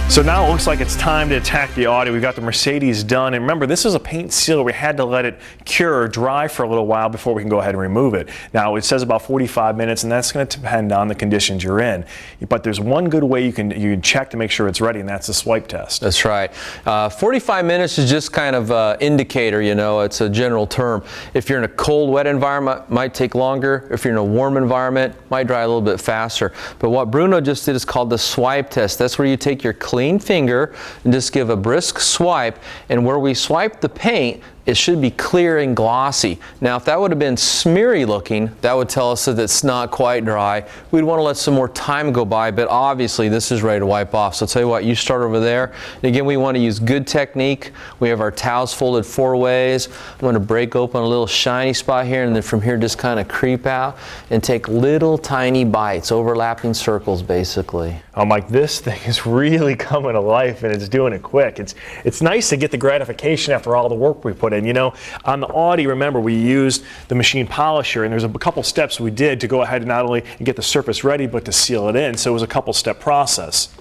So now it looks like it's time to attack the Audi. We've got the Mercedes done. And remember, this is a paint seal. We had to let it cure or dry for a little while before we can go ahead and remove it. Now, it says about 45 minutes, and that's going to depend on the conditions you're in. But there's one good way you can check to make sure it's ready, and that's the swipe test. That's right. 45 minutes is just kind of an indicator, you know. It's a general term. If you're in a cold, wet environment, it might take longer. If you're in a warm environment, it might dry a little bit faster. But what Bruno just did is called the swipe test. That's where you take your clean finger and just give a brisk swipe, and where we swipe the paint, it should be clear and glossy. Now, if that would have been smeary looking, that would tell us that it's not quite dry. We'd want to let some more time go by, but obviously this is ready to wipe off. So I'll tell you what, you start over there. And again, we want to use good technique. We have our towels folded 4 ways. I'm going to break open a little shiny spot here, and then from here just kind of creep out and take little tiny bites, overlapping circles basically. Oh, Mike, this thing is really coming to life, and it's doing it quick. It's nice to get the gratification after all the work we put in. You know, on the Audi, remember, we used the machine polisher, and there's a couple steps we did to go ahead and not only get the surface ready, but to seal it in. So it was a couple step process.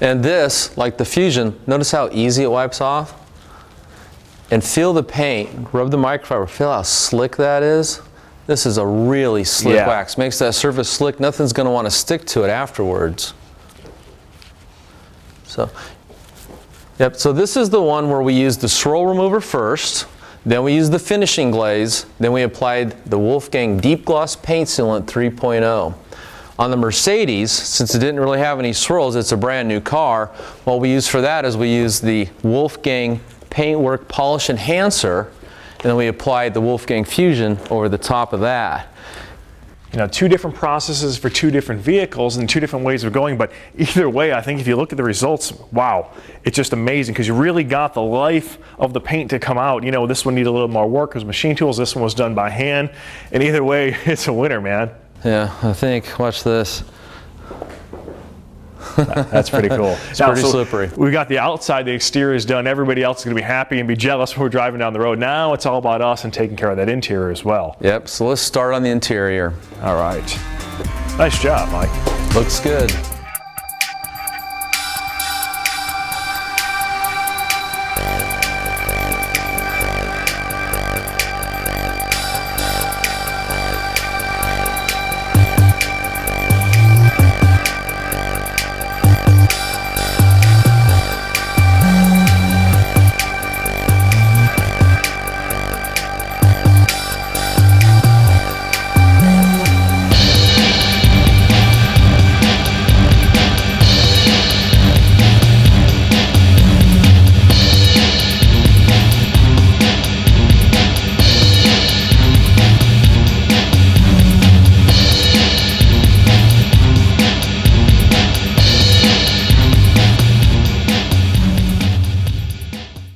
And this, like the Fusion, notice how easy it wipes off? And feel the paint, rub the microfiber, feel how slick that is. This is a really slick wax. Makes that surface slick. Nothing's going to want to stick to it afterwards. So, yep, so this is the one where we use the swirl remover first, then we use the finishing glaze, then we applied the Wolfgang Deep Gloss Paint Sealant 3.0. On the Mercedes, since it didn't really have any swirls, it's a brand new car, what we use for that is we use the Wolfgang Paintwork Polish Enhancer, and then we applied the Wolfgang Fusion over the top of that. You know, 2 different processes for 2 different vehicles and 2 different ways of going, but either way, I think if you look at the results, wow, it's just amazing because you really got the life of the paint to come out. You know, this one needed a little more work because machine tools, this one was done by hand, and either way, it's a winner, man. Yeah, I think, watch this. That's pretty cool. It's pretty slippery. We got the outside, the exterior is done. Everybody else is going to be happy and be jealous when we're driving down the road. Now it's all about us and taking care of that interior as well. Yep, so let's start on the interior. All right. Nice job, Mike. Looks good.